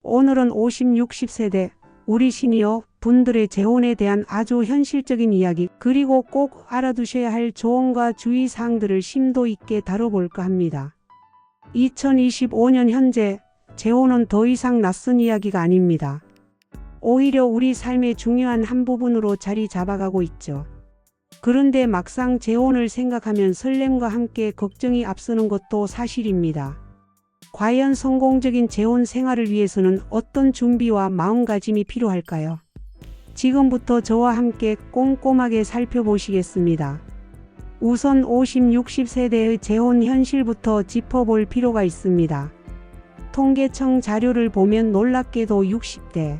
오늘은 50, 60세대 우리 시니어 분들의 재혼에 대한 아주 현실적인 이야기, 그리고 꼭 알아두셔야 할 조언과 주의사항들을 심도 있게 다뤄볼까 합니다. 2025년 현재 재혼은 더 이상 낯선 이야기가 아닙니다. 오히려 우리 삶의 중요한 한 부분으로 자리 잡아가고 있죠. 그런데 막상 재혼을 생각하면 설렘과 함께 걱정이 앞서는 것도 사실입니다. 과연 성공적인 재혼 생활을 위해서는 어떤 준비와 마음가짐이 필요할까요? 지금부터 저와 함께 꼼꼼하게 살펴보시겠습니다. 우선 50, 60세대의 재혼 현실부터 짚어볼 필요가 있습니다. 통계청 자료를 보면 놀랍게도 60대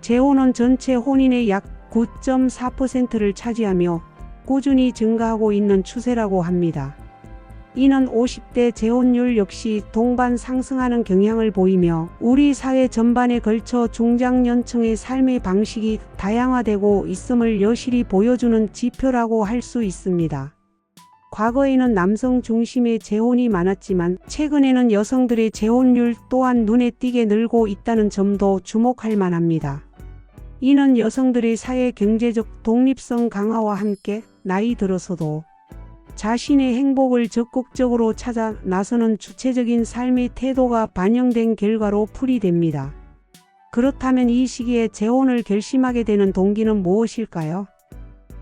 재혼은 전체 혼인의 약 9.4%를 차지하며 꾸준히 증가하고 있는 추세라고 합니다. 이는 50대 재혼율 역시 동반 상승하는 경향을 보이며 우리 사회 전반에 걸쳐 중장년층의 삶의 방식이 다양화되고 있음을 여실히 보여주는 지표라고 할 수 있습니다. 과거에는 남성 중심의 재혼이 많았지만 최근에는 여성들의 재혼율 또한 눈에 띄게 늘고 있다는 점도 주목할 만합니다. 이는 여성들의 사회 경제적 독립성 강화와 함께 나이 들어서도 자신의 행복을 적극적으로 찾아 나서는 주체적인 삶의 태도가 반영된 결과로 풀이됩니다. 그렇다면 이 시기에 재혼을 결심하게 되는 동기는 무엇일까요?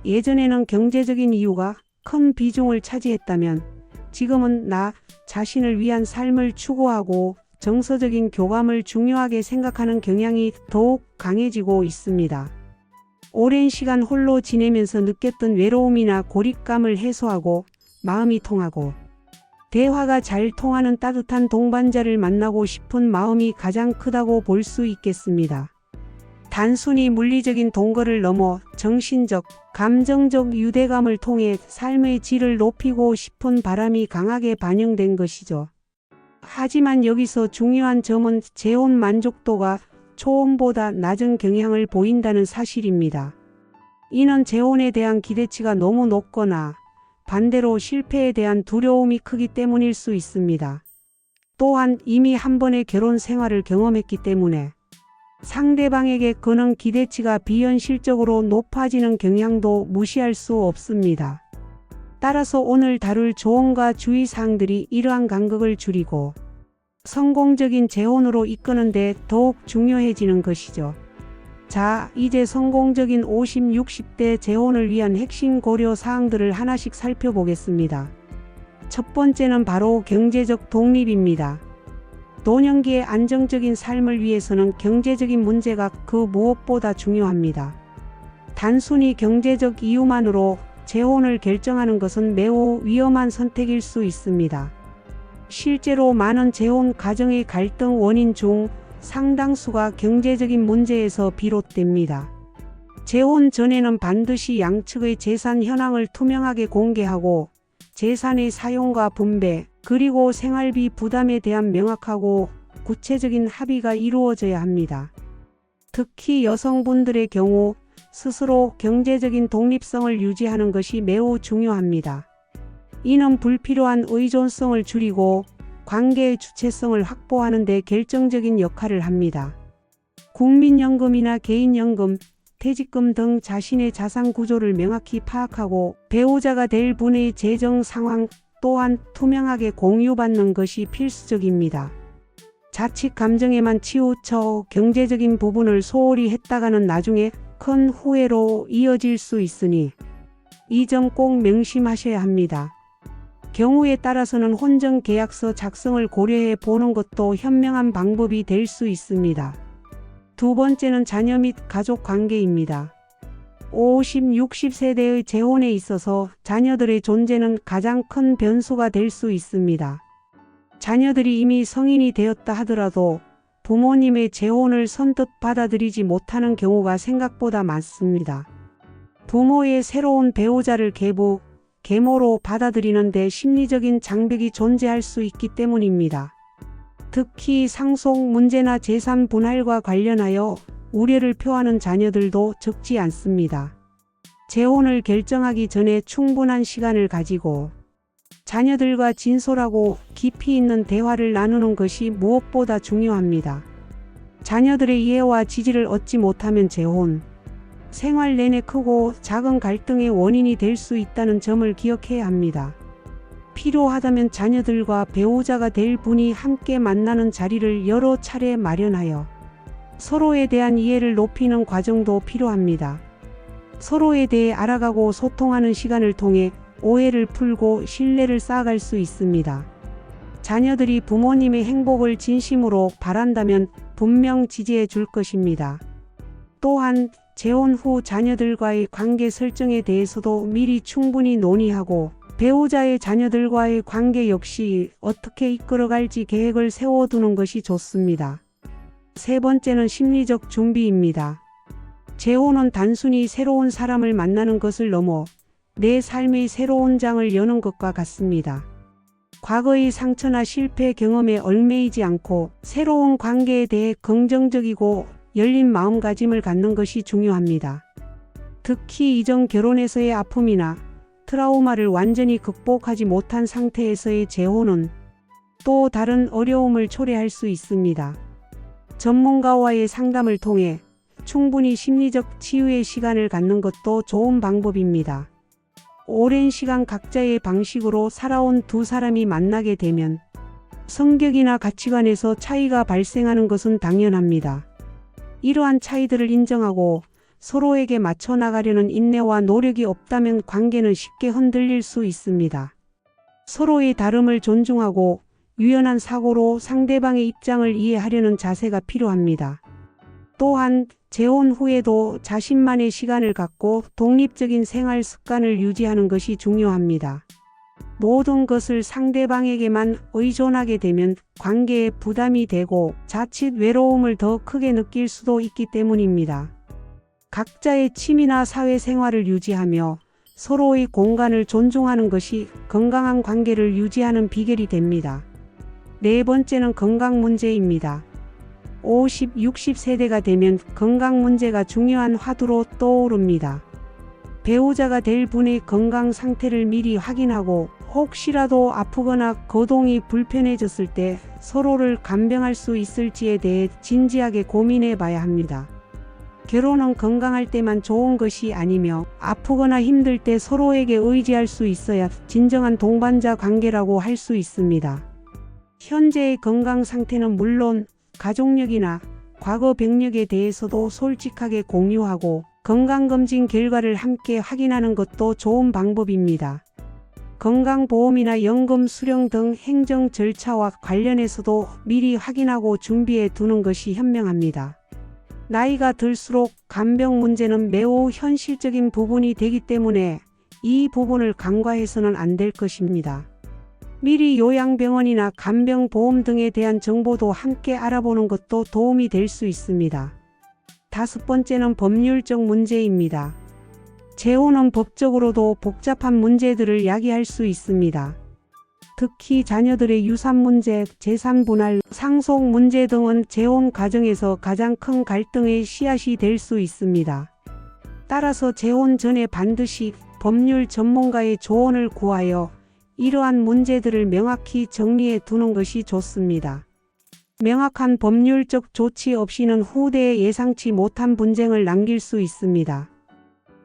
예전에는 경제적인 이유가 큰 비중을 차지했다면 지금은 나 자신을 위한 삶을 추구하고 정서적인 교감을 중요하게 생각하는 경향이 더욱 강해지고 있습니다. 오랜 시간 홀로 지내면서 느꼈던 외로움이나 고립감을 해소하고 마음이 통하고 대화가 잘 통하는 따뜻한 동반자를 만나고 싶은 마음이 가장 크다고 볼 수 있겠습니다. 단순히 물리적인 동거를 넘어 정신적, 감정적 유대감을 통해 삶의 질을 높이고 싶은 바람이 강하게 반영된 것이죠. 하지만 여기서 중요한 점은 재혼 만족도가 초혼보다 낮은 경향을 보인다는 사실입니다. 이는 재혼에 대한 기대치가 너무 높거나 반대로 실패에 대한 두려움이 크기 때문일 수 있습니다. 또한 이미 한 번의 결혼 생활을 경험했기 때문에 상대방에게 그는 기대치가 비현실적으로 높아지는 경향도 무시할 수 없습니다. 따라서 오늘 다룰 조언과 주의사항들이 이러한 간극을 줄이고 성공적인 재혼으로 이끄는 데 더욱 중요해지는 것이죠. 자, 이제 성공적인 50, 60대 재혼을 위한 핵심 고려 사항들을 하나씩 살펴보겠습니다. 첫 번째는 바로 경제적 독립입니다. 노년기의 안정적인 삶을 위해서는 경제적인 문제가 그 무엇보다 중요합니다. 단순히 경제적 이유만으로 재혼을 결정하는 것은 매우 위험한 선택일 수 있습니다. 실제로 많은 재혼 가정의 갈등 원인 중 상당수가 경제적인 문제에서 비롯됩니다. 재혼 전에는 반드시 양측의 재산 현황을 투명하게 공개하고 재산의 사용과 분배, 그리고 생활비 부담에 대한 명확하고 구체적인 합의가 이루어져야 합니다. 특히 여성분들의 경우 스스로 경제적인 독립성을 유지하는 것이 매우 중요합니다. 이는 불필요한 의존성을 줄이고 관계의 주체성을 확보하는 데 결정적인 역할을 합니다. 국민연금이나 개인연금, 퇴직금 등 자신의 자산 구조를 명확히 파악하고 배우자가 될 분의 재정 상황 또한 투명하게 공유받는 것이 필수적입니다. 자칫 감정에만 치우쳐 경제적인 부분을 소홀히 했다가는 나중에 큰 후회로 이어질 수 있으니 이 점 꼭 명심하셔야 합니다. 경우에 따라서는 혼전계약서 작성을 고려해 보는 것도 현명한 방법이 될 수 있습니다. 두 번째는 자녀 및 가족 관계입니다. 50, 60세대의 재혼에 있어서 자녀들의 존재는 가장 큰 변수가 될 수 있습니다. 자녀들이 이미 성인이 되었다 하더라도 부모님의 재혼을 선뜻 받아들이지 못하는 경우가 생각보다 많습니다. 부모의 새로운 배우자를 계모로 받아들이는 데 심리적인 장벽이 존재할 수 있기 때문입니다. 특히 상속 문제나 재산 분할과 관련하여 우려를 표하는 자녀들도 적지 않습니다. 재혼을 결정하기 전에 충분한 시간을 가지고 자녀들과 진솔하고 깊이 있는 대화를 나누는 것이 무엇보다 중요합니다. 자녀들의 이해와 지지를 얻지 못하면 재혼, 생활 내내 크고 작은 갈등의 원인이 될 수 있다는 점을 기억해야 합니다. 필요하다면 자녀들과 배우자가 될 분이 함께 만나는 자리를 여러 차례 마련하여 서로에 대한 이해를 높이는 과정도 필요합니다. 서로에 대해 알아가고 소통하는 시간을 통해 오해를 풀고 신뢰를 쌓아갈 수 있습니다. 자녀들이 부모님의 행복을 진심으로 바란다면 분명 지지해 줄 것입니다. 또한 재혼 후 자녀들과의 관계 설정에 대해서도 미리 충분히 논의하고 배우자의 자녀들과의 관계 역시 어떻게 이끌어갈지 계획을 세워두는 것이 좋습니다. 세 번째는 심리적 준비입니다. 재혼은 단순히 새로운 사람을 만나는 것을 넘어 내 삶의 새로운 장을 여는 것과 같습니다. 과거의 상처나 실패 경험에 얽매이지 않고 새로운 관계에 대해 긍정적이고 열린 마음가짐을 갖는 것이 중요합니다. 특히 이전 결혼에서의 아픔이나 트라우마를 완전히 극복하지 못한 상태에서의 재혼은 또 다른 어려움을 초래할 수 있습니다. 전문가와의 상담을 통해 충분히 심리적 치유의 시간을 갖는 것도 좋은 방법입니다. 오랜 시간 각자의 방식으로 살아온 두 사람이 만나게 되면 성격이나 가치관에서 차이가 발생하는 것은 당연합니다. 이러한 차이들을 인정하고 서로에게 맞춰 나가려는 인내와 노력이 없다면 관계는 쉽게 흔들릴 수 있습니다. 서로의 다름을 존중하고 유연한 사고로 상대방의 입장을 이해하려는 자세가 필요합니다. 또한 재혼 후에도 자신만의 시간을 갖고 독립적인 생활 습관을 유지하는 것이 중요합니다. 모든 것을 상대방에게만 의존하게 되면 관계에 부담이 되고 자칫 외로움을 더 크게 느낄 수도 있기 때문입니다. 각자의 취미나 사회생활을 유지하며 서로의 공간을 존중하는 것이 건강한 관계를 유지하는 비결이 됩니다. 네 번째는 건강 문제입니다. 50, 60세대가 되면 건강 문제가 중요한 화두로 떠오릅니다. 배우자가 될 분의 건강 상태를 미리 확인하고 혹시라도 아프거나 거동이 불편해졌을 때 서로를 간병할 수 있을지에 대해 진지하게 고민해 봐야 합니다. 결혼은 건강할 때만 좋은 것이 아니며 아프거나 힘들 때 서로에게 의지할 수 있어야 진정한 동반자 관계라고 할 수 있습니다. 현재의 건강 상태는 물론 가족력이나 과거 병력에 대해서도 솔직하게 공유하고 건강검진 결과를 함께 확인하는 것도 좋은 방법입니다. 건강보험이나 연금 수령 등 행정 절차와 관련해서도 미리 확인하고 준비해 두는 것이 현명합니다. 나이가 들수록 간병 문제는 매우 현실적인 부분이 되기 때문에 이 부분을 간과해서는 안 될 것입니다. 미리 요양병원이나 간병보험 등에 대한 정보도 함께 알아보는 것도 도움이 될 수 있습니다. 다섯 번째는 법률적 문제입니다. 재혼은 법적으로도 복잡한 문제들을 야기할 수 있습니다. 특히 자녀들의 유산 문제, 재산 분할, 상속 문제 등은 재혼 과정에서 가장 큰 갈등의 씨앗이 될 수 있습니다. 따라서 재혼 전에 반드시 법률 전문가의 조언을 구하여 이러한 문제들을 명확히 정리해 두는 것이 좋습니다. 명확한 법률적 조치 없이는 후대에 예상치 못한 분쟁을 남길 수 있습니다.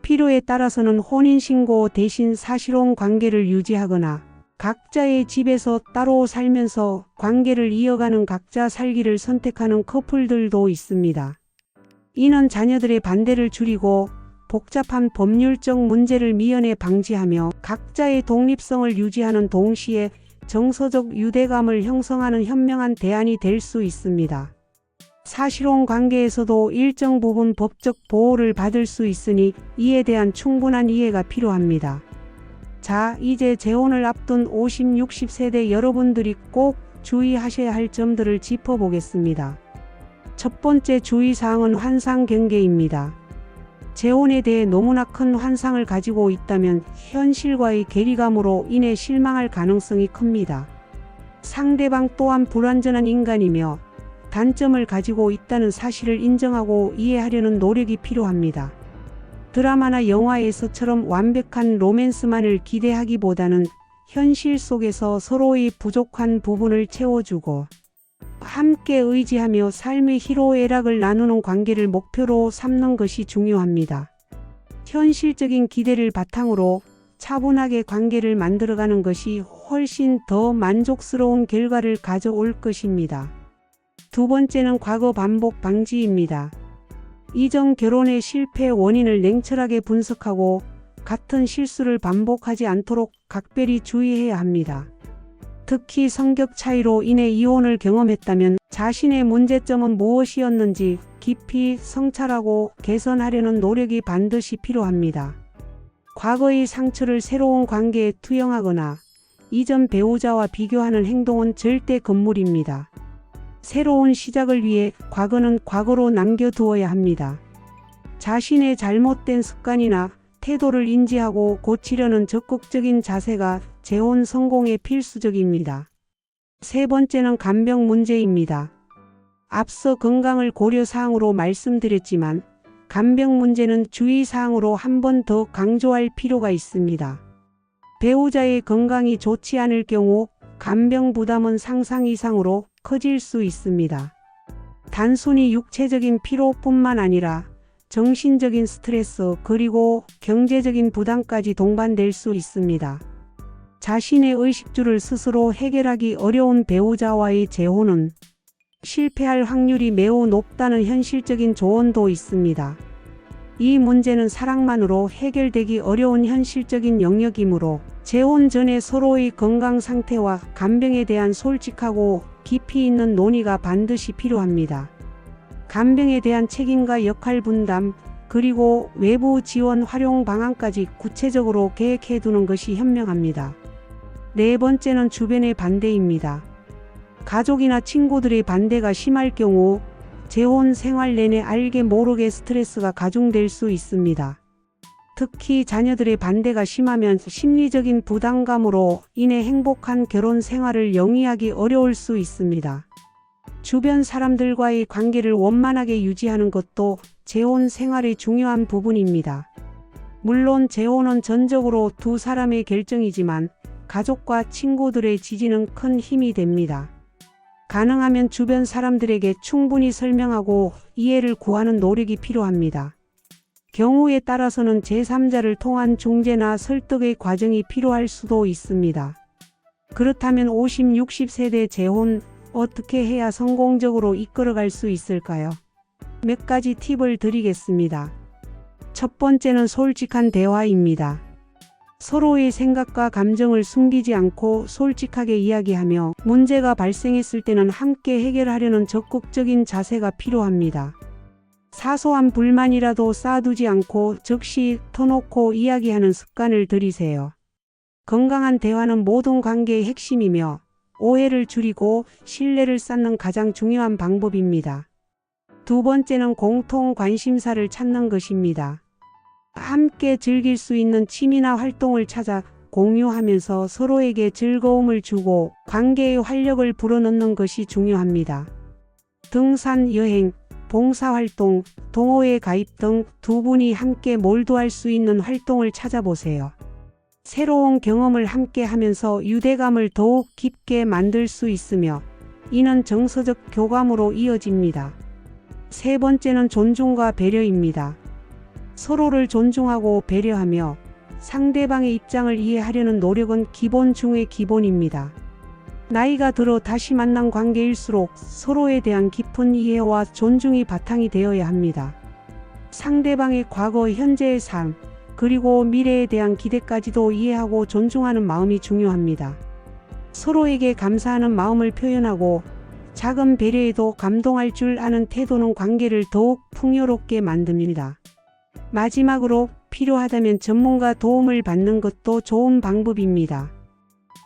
필요에 따라서는 혼인신고 대신 사실혼 관계를 유지하거나 각자의 집에서 따로 살면서 관계를 이어가는 각자 살기를 선택하는 커플들도 있습니다. 이는 자녀들의 반대를 줄이고 복잡한 법률적 문제를 미연에 방지하며 각자의 독립성을 유지하는 동시에 정서적 유대감을 형성하는 현명한 대안이 될 수 있습니다. 사실혼 관계에서도 일정 부분 법적 보호를 받을 수 있으니 이에 대한 충분한 이해가 필요합니다. 자, 이제 재혼을 앞둔 50, 60세대 여러분들이 꼭 주의하셔야 할 점들을 짚어보겠습니다. 첫 번째 주의사항은 환상 경계입니다. 재혼에 대해 너무나 큰 환상을 가지고 있다면 현실과의 괴리감으로 인해 실망할 가능성이 큽니다. 상대방 또한 불완전한 인간이며 단점을 가지고 있다는 사실을 인정하고 이해하려는 노력이 필요합니다. 드라마나 영화에서처럼 완벽한 로맨스만을 기대하기보다는 현실 속에서 서로의 부족한 부분을 채워주고 함께 의지하며 삶의 희로애락을 나누는 관계를 목표로 삼는 것이 중요합니다. 현실적인 기대를 바탕으로 차분하게 관계를 만들어가는 것이 훨씬 더 만족스러운 결과를 가져올 것입니다. 두 번째는 과거 반복 방지입니다. 이전 결혼의 실패 원인을 냉철하게 분석하고 같은 실수를 반복하지 않도록 각별히 주의해야 합니다. 특히 성격 차이로 인해 이혼을 경험했다면 자신의 문제점은 무엇이었는지 깊이 성찰하고 개선하려는 노력이 반드시 필요합니다. 과거의 상처를 새로운 관계에 투영하거나 이전 배우자와 비교하는 행동은 절대 금물입니다. 새로운 시작을 위해 과거는 과거로 남겨두어야 합니다. 자신의 잘못된 습관이나 태도를 인지하고 고치려는 적극적인 자세가 재혼 성공에 필수적입니다. 세 번째는 간병 문제입니다. 앞서 건강을 고려사항으로 말씀드렸지만 간병 문제는 주의사항으로 한 번 더 강조할 필요가 있습니다. 배우자의 건강이 좋지 않을 경우 간병 부담은 상상 이상으로 커질 수 있습니다. 단순히 육체적인 피로뿐만 아니라 정신적인 스트레스 그리고 경제적인 부담까지 동반될 수 있습니다. 자신의 의식주를 스스로 해결하기 어려운 배우자와의 재혼은 실패할 확률이 매우 높다는 현실적인 조언도 있습니다. 이 문제는 사랑만으로 해결되기 어려운 현실적인 영역이므로 재혼 전에 서로의 건강 상태와 간병에 대한 솔직하고 깊이 있는 논의가 반드시 필요합니다. 간병에 대한 책임과 역할 분담, 그리고 외부 지원 활용 방안까지 구체적으로 계획해 두는 것이 현명합니다. 네 번째는 주변의 반대입니다. 가족이나 친구들의 반대가 심할 경우 재혼 생활 내내 알게 모르게 스트레스가 가중될 수 있습니다. 특히 자녀들의 반대가 심하면 심리적인 부담감으로 인해 행복한 결혼 생활을 영위하기 어려울 수 있습니다. 주변 사람들과의 관계를 원만하게 유지하는 것도 재혼 생활의 중요한 부분입니다. 물론 재혼은 전적으로 두 사람의 결정이지만 가족과 친구들의 지지는 큰 힘이 됩니다. 가능하면 주변 사람들에게 충분히 설명하고 이해를 구하는 노력이 필요합니다. 경우에 따라서는 제3자를 통한 중재나 설득의 과정이 필요할 수도 있습니다. 그렇다면 50, 60세대 재혼 어떻게 해야 성공적으로 이끌어갈 수 있을까요? 몇 가지 팁을 드리겠습니다. 첫 번째는 솔직한 대화입니다. 서로의 생각과 감정을 숨기지 않고 솔직하게 이야기하며 문제가 발생했을 때는 함께 해결하려는 적극적인 자세가 필요합니다. 사소한 불만이라도 쌓아두지 않고 즉시 터놓고 이야기하는 습관을 들이세요. 건강한 대화는 모든 관계의 핵심이며 오해를 줄이고 신뢰를 쌓는 가장 중요한 방법입니다. 두 번째는 공통 관심사를 찾는 것입니다. 함께 즐길 수 있는 취미나 활동을 찾아 공유하면서 서로에게 즐거움을 주고 관계의 활력을 불어넣는 것이 중요합니다. 등산, 여행, 봉사활동, 동호회 가입 등 두 분이 함께 몰두할 수 있는 활동을 찾아보세요. 새로운 경험을 함께 하면서 유대감을 더욱 깊게 만들 수 있으며 이는 정서적 교감으로 이어집니다. 세 번째는 존중과 배려입니다. 서로를 존중하고 배려하며 상대방의 입장을 이해하려는 노력은 기본 중의 기본입니다. 나이가 들어 다시 만난 관계일수록 서로에 대한 깊은 이해와 존중이 바탕이 되어야 합니다. 상대방의 과거, 현재의 삶, 그리고 미래에 대한 기대까지도 이해하고 존중하는 마음이 중요합니다. 서로에게 감사하는 마음을 표현하고 작은 배려에도 감동할 줄 아는 태도는 관계를 더욱 풍요롭게 만듭니다. 마지막으로 필요하다면 전문가 도움을 받는 것도 좋은 방법입니다.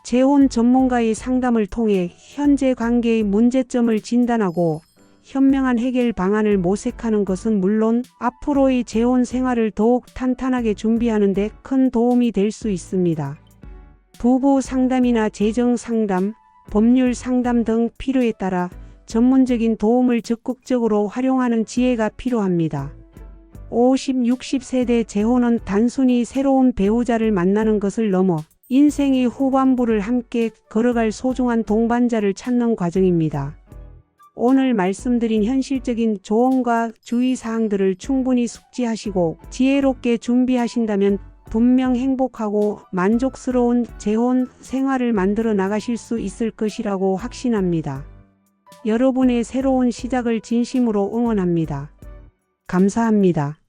재혼 전문가의 상담을 통해 현재 관계의 문제점을 진단하고 현명한 해결 방안을 모색하는 것은 물론 앞으로의 재혼 생활을 더욱 탄탄하게 준비하는 데 큰 도움이 될 수 있습니다. 부부 상담이나 재정 상담, 법률 상담 등 필요에 따라 전문적인 도움을 적극적으로 활용하는 지혜가 필요합니다. 50, 60세대 재혼은 단순히 새로운 배우자를 만나는 것을 넘어 인생의 후반부를 함께 걸어갈 소중한 동반자를 찾는 과정입니다. 오늘 말씀드린 현실적인 조언과 주의사항들을 충분히 숙지하시고 지혜롭게 준비하신다면 분명 행복하고 만족스러운 재혼 생활을 만들어 나가실 수 있을 것이라고 확신합니다. 여러분의 새로운 시작을 진심으로 응원합니다. 감사합니다.